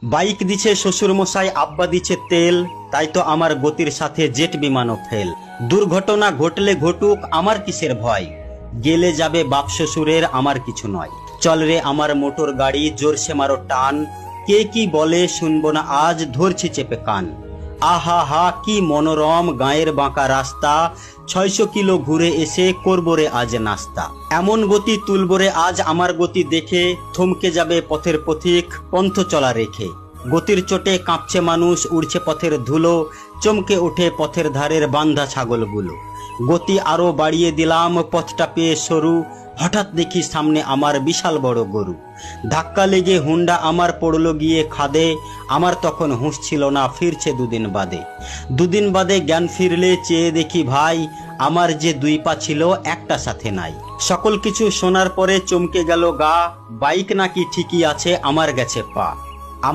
Bike দিছে শ্বশুর মশাই, আব্বা দিছে তেল, তাই তো আমার গতির সাথে জেট বিমানও ফেল। দুর্ঘটনা ঘটলে ঘটুক, আমার কিসের ভয়, গেলে যাবে বাপ শ্বশুরের, আমার কিছু নয়। চল রে আমার মোটর গাড়ি, জোরসে মারো টান, কে কি বলে শুনবো না আজ, ধরছি চেপে কান। আহা হা কি মনোরম গায়ের বাঁকা রাস্তা, 600 কিলো ঘুরে এসে করবো রে আজ নাস্তা। এমন গতি তুলবো রে আজ আমার গতি দেখে, থমকে যাবে পথের পথিক পন্থ চলা রেখে। গতির চোটে কাঁপছে মানুষ, উড়ছে পথের ধুলো, চমকে ওঠে পথের ধারের বান্ধা ছাগলগুলো। গতি আরো বাড়িয়ে দিলাম, পথটা পেয়ে সরু, হঠাৎ দেখি সামনে আমার বিশাল বড় গরু। ধাক্কা লেগে হুন্ডা আমার পড়লো গিয়ে খাদে, আমার তখন হুঁশ ছিল না, ফিরছে দুদিন বাদে জ্ঞান ফিরলে চেয়ে দেখি ভাই, আমার যে 2 পা ছিল একটা সাথে নাই। সকল কিছু শোনার পরে চমকে গেল গা, বাইক নাকি ঠিকই আছে, আমার গেছে পা।